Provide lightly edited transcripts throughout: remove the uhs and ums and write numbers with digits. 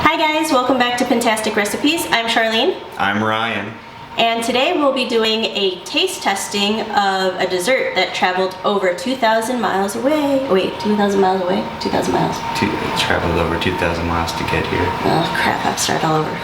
Hi guys, welcome back to Pintastic Recipes. I'm Charlene. I'm Ryan. And today we'll be doing a taste testing of a dessert that traveled over 2,000 miles away. Wait, 2,000 miles away? 2,000 miles. It traveled over 2,000 miles to get here. Oh crap, I've started all over.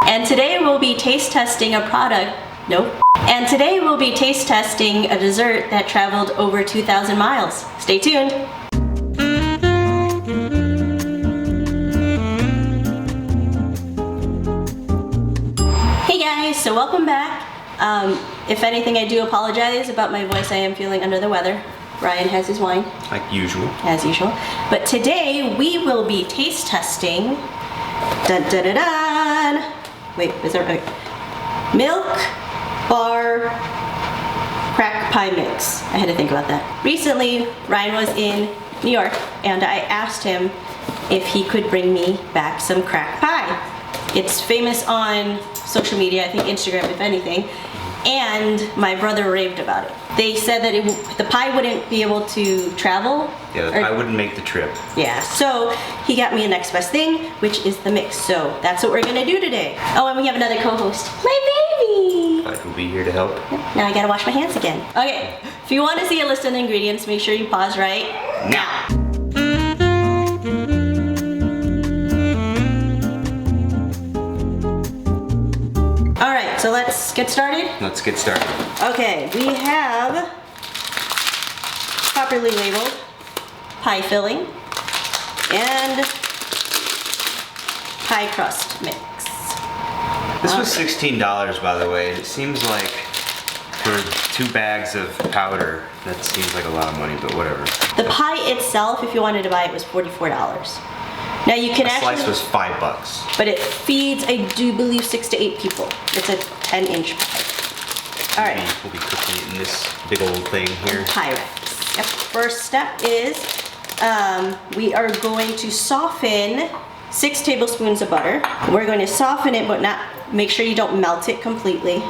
And today we'll be taste testing a product. Nope. And today we'll be taste testing a dessert that traveled over 2,000 miles. Stay tuned. Hey guys, so welcome back. If anything, I do apologize about my voice. I am feeling under the weather. Ryan has his wine. Like usual. As usual. But today we will be taste testing. Dun dun dun dun. Wait, is there a milk bar crack pie mix? I had to think about that. Recently, Ryan was in New York and I asked him if he could bring me back some crack pie. It's famous on social media, I think Instagram if anything, and my brother raved about it. They said that the pie wouldn't be able to travel. Yeah, the pie wouldn't make the trip. Yeah, so he got me a next best thing, which is the mix. So that's what we're gonna do today. Oh, and we have another co-host, my baby. Bud will be here to help. Now I gotta wash my hands again. Okay, if you want to see a list of the ingredients, make sure you pause right now. Alright, so let's get started? Let's get started. Okay, we have properly labeled pie filling and pie crust mix. This was $16, by the way. It seems like for 2 bags of powder, that seems like a lot of money, but whatever. The pie itself, if you wanted to buy it, was $44. Now you can actually... slice was $5. But it feeds, I do believe, 6 to 8 people. It's a 10-inch pie. All right. We'll be cooking it in this big old thing here. Pyrex. Yep. First step is we are going to soften 6 tablespoons of butter. We're going to soften it, but not make sure you don't melt it completely.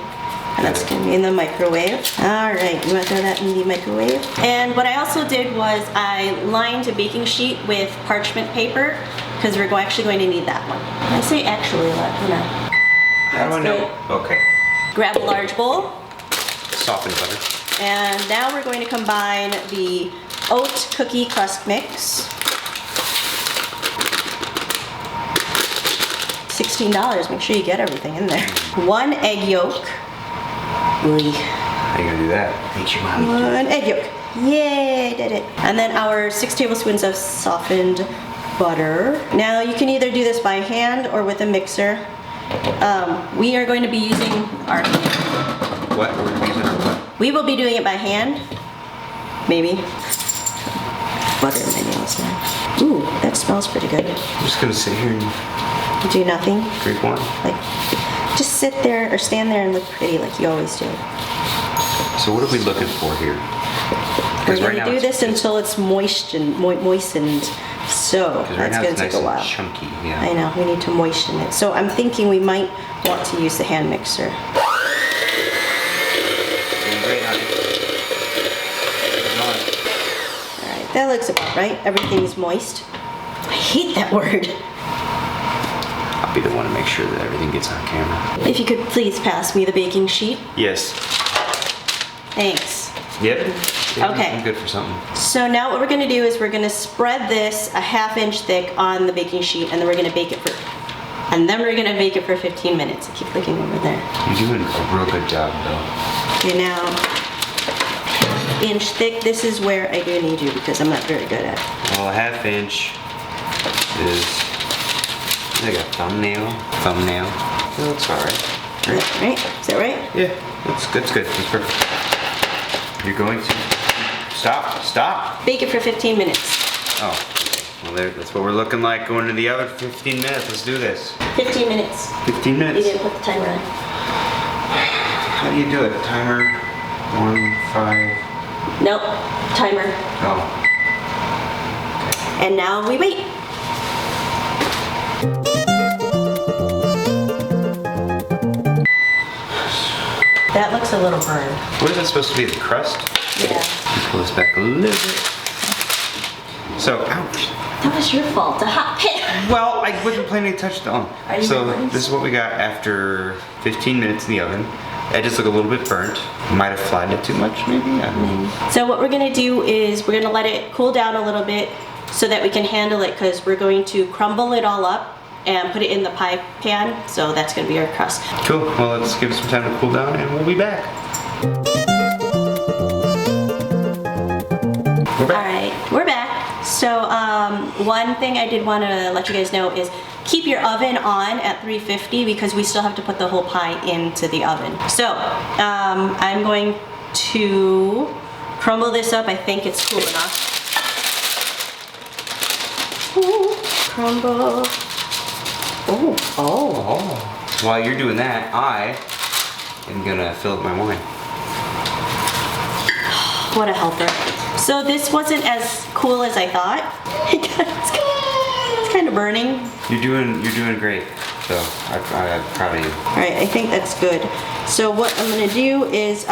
And that's going to be in the microwave. All right, you want to throw that in the microwave? And what I also did was I lined a baking sheet with parchment paper because we're actually going to need that one. I say actually a lot, don't I? How do I know? Okay. Grab a large bowl. Softened butter. And now we're going to combine the oat cookie crust mix. $16, make sure you get everything in there. 1 egg yolk. How are you gonna do that? Make your mommy do it. 1 egg yolk. Yay, did it. And then our 6 tablespoons of softened butter. Now you can either do this by hand or with a mixer. We are going to be using our hand. What? We're using our what? We will be doing it by hand. Maybe. Butter in my nails now. Ooh, that smells pretty good. I'm just gonna sit here and do nothing. Drink one. Like, just sit there or stand there and look pretty like you always do. So what are we looking for here? We're going to do this until it's moistened. So that's going to take a while. Chunky, yeah. I know, we need to moisten it. So I'm thinking we might want to use the hand mixer. Alright, that looks about right. Everything's moist. I hate that word. I'll be the one to make sure that everything gets on camera. If you could please pass me the baking sheet. Yes. Thanks. Yep. Yeah, okay. I'm good for something. So now what we're going to do is we're going to spread this a 1/2 inch thick on the baking sheet, and then we're going to bake it for 15 minutes. I keep looking over there. You're doing a real good job, though. Okay, now 1/2 inch thick. This is where I do need you because I'm not very good at it. Well, a 1/2 inch is like a thumbnail. That looks alright. Right? Is that right? Yeah, that's good. That's perfect. You're going to stop. Bake it for 15 minutes. Oh, okay. Well, that's what we're looking like going to the oven for 15 minutes. Let's do this. 15 minutes. 15 minutes. You didn't put the timer on. How do you do it? Timer 1, 5. Nope. Timer. Oh. And now we wait. That looks a little burned. What is that supposed to be? The crust? Yeah. Pull this back a little bit. So, ouch. That was your fault. A hot pan. Well, I wasn't planning to touch the oven. So this is what we got after 15 minutes in the oven. Edges look a little bit burnt. Might have flattened it too much, maybe? I don't know. So what we're gonna do is we're gonna let it cool down a little bit so that we can handle it, because we're going to crumble it all up and put it in the pie pan. So that's gonna be our crust. Cool, well let's give it some time to cool down and we'll be back. We're back. All right, we're back. So one thing I did want to let you guys know is keep your oven on at 350 because we still have to put the whole pie into the oven. So I'm going to crumble this up. I think it's cool enough. Ooh, crumble. Oh. While you're doing that, I am gonna fill up my wine. What a helper. So this wasn't as cool as I thought. It's kind of burning. You're doing great. So I'm proud of you. All right, I think that's good. So what I'm gonna do is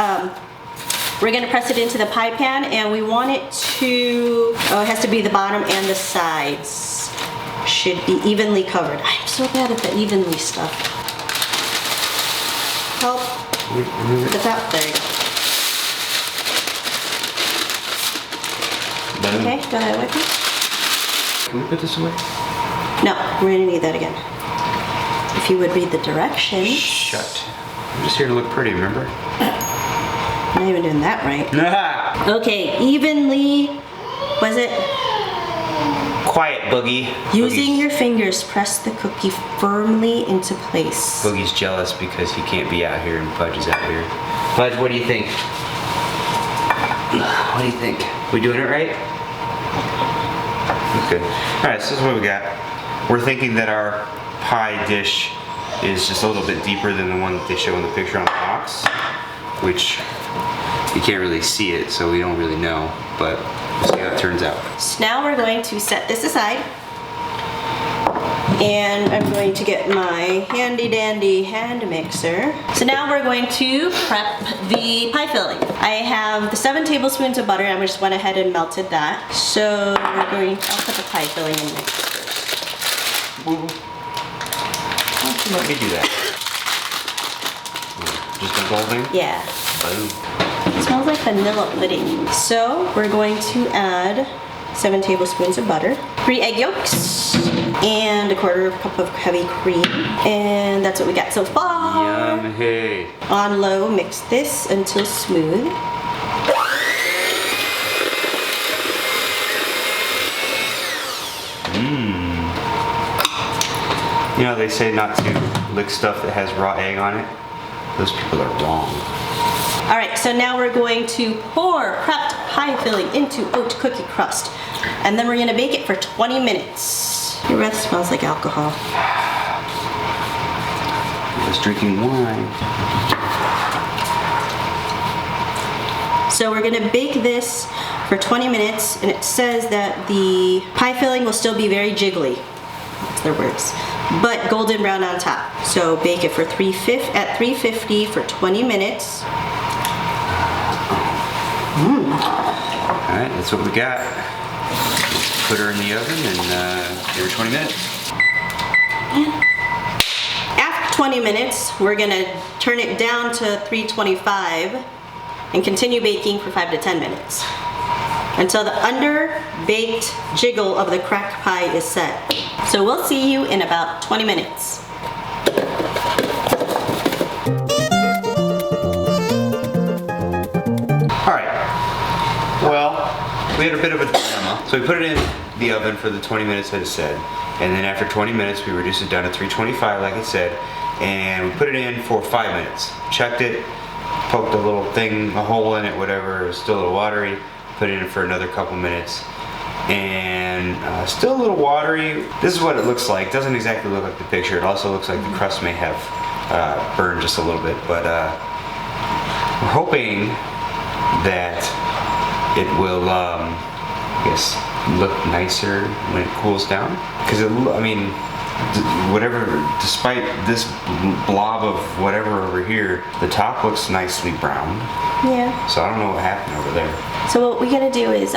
we're gonna press it into the pie pan, and we want it to, it has to be the bottom and the sides. Should be evenly covered. I'm so bad at the evenly stuff. Help. The top, there you go. Okay, go ahead, wipe it. Can we put this away? No, we're gonna need that again. If you would read the directions. Shut. I'm just here to look pretty, remember? I'm not even doing that right. Okay, evenly, was it? Quiet, Boogie. Using your fingers, press the cookie firmly into place. Boogie's jealous because he can't be out here and Fudge is out here. Fudge, what do you think? What do you think? We doing it right? Good. Alright, so this is what we got. We're thinking that our pie dish is just a little bit deeper than the one that they show in the picture on the box, which you can't really see it, so we don't really know, but we'll see how it turns out. So now we're going to set this aside, and I'm going to get my handy dandy hand mixer. So now we're going to prep the pie filling. I have the 7 tablespoons of butter, and I just went ahead and melted that. So I'll put the pie filling in next first. Why don't you let me do that? Just the whole thing? Yeah. Boom. It smells like vanilla pudding. So we're going to add 7 tablespoons of butter, 3 egg yolks, and a 1/4 cup of heavy cream. And that's what we got so far. Yum, hey. On low, mix this until smooth. You know, they say not to lick stuff that has raw egg on it. Those people are wrong. All right, so now we're going to pour prepped pie filling into oat cookie crust. And then we're gonna bake it for 20 minutes. Your breath smells like alcohol. Just drinking wine. So we're gonna bake this for 20 minutes, and it says that the pie filling will still be very jiggly. That's their words. But golden brown on top. So bake it for 350 for 20 minutes. Alright, that's what we got. Let's put her in the oven and give her 20 minutes. After 20 minutes, we're gonna turn it down to 325 and continue baking for 5 to 10 minutes until the under-baked jiggle of the crack pie is set. So we'll see you in about 20 minutes. Alright, well, we had a bit of a dilemma. So we put it in the oven for the 20 minutes that it said, and then after 20 minutes we reduced it down to 325 like it said, and we put it in for 5 minutes. Checked it, poked a little thing, a hole in it, whatever, it was still a little watery. Put it in for another couple minutes, and still a little watery. This is what it looks like. It doesn't exactly look like the picture. It also looks like the crust may have burned just a little bit, but we're hoping that it will, I guess, look nicer when it cools down. Because I mean, whatever, despite this blob of whatever over here, the top looks nicely browned. Yeah. So I don't know what happened over there. So what we're gonna do is,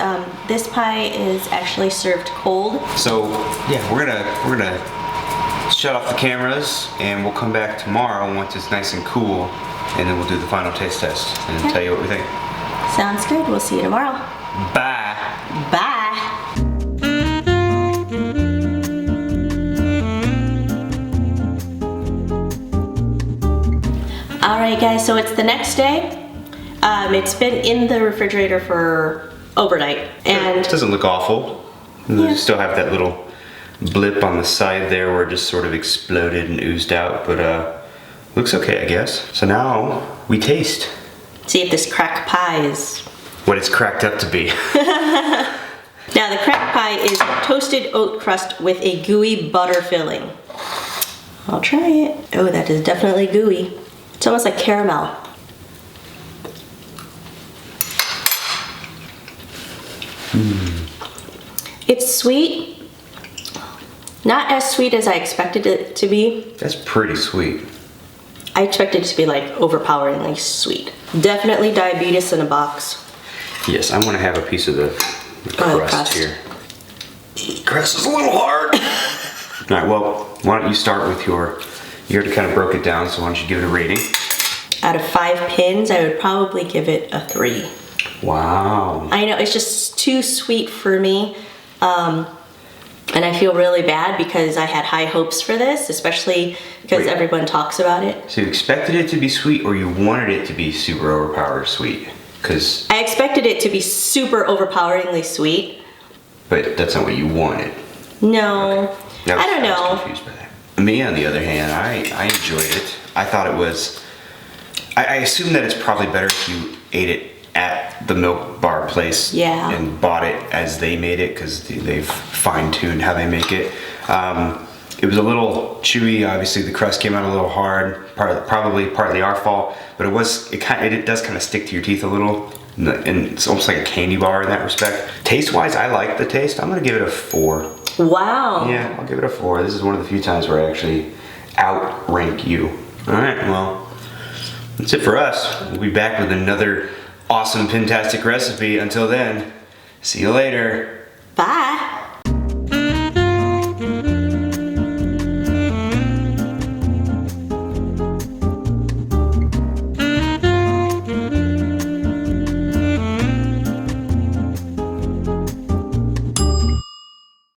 this pie is actually served cold. So yeah, we're gonna shut off the cameras and we'll come back tomorrow once it's nice and cool, and then we'll do the final taste test and tell you what we think. Sounds good. We'll see you tomorrow. Bye. Bye. All right, guys, so it's the next day. It's been in the refrigerator for overnight, and it doesn't look awful. Yeah. You still have that little blip on the side there where it just sort of exploded and oozed out, but looks okay, I guess. So now we taste. See if this crack pie is what it's cracked up to be. Now the crack pie is toasted oat crust with a gooey butter filling. I'll try it. Oh, that is definitely gooey. It's almost like caramel. It's sweet. Not as sweet as I expected it to be. That's pretty sweet. I expected it to be like overpoweringly sweet. Definitely diabetes in a box. Yes, I want to have a piece of the crust here. Crust is a little hard. All right, well, why don't you start with you already kind of broke it down, so why don't you give it a rating? Out of 5 pins, I would probably give it a 3. Wow. I know, it's just too sweet for me. And I feel really bad because I had high hopes for this, especially because everyone talks about it. So you expected it to be sweet, or you wanted it to be super overpowered sweet? Because I expected it to be super overpoweringly sweet. But that's not what you wanted. No. Okay. I don't know. I was confused by that. Me, on the other hand, I enjoyed it. I thought it was... I assume that it's probably better if you ate it at the milk bar place and bought it as they made it, because they've fine-tuned how they make it. It was a little chewy. Obviously the crust came out a little hard, probably partly our fault, but it does kind of stick to your teeth a little, and it's almost like a candy bar in that respect. Taste-wise, I like the taste. I'm gonna give it a 4. Wow. Yeah, I'll give it a 4. This is one of the few times where I actually outrank you. All right, well, that's it for us. We'll be back with another awesome Pintastic recipe. Until then, see you later. Bye.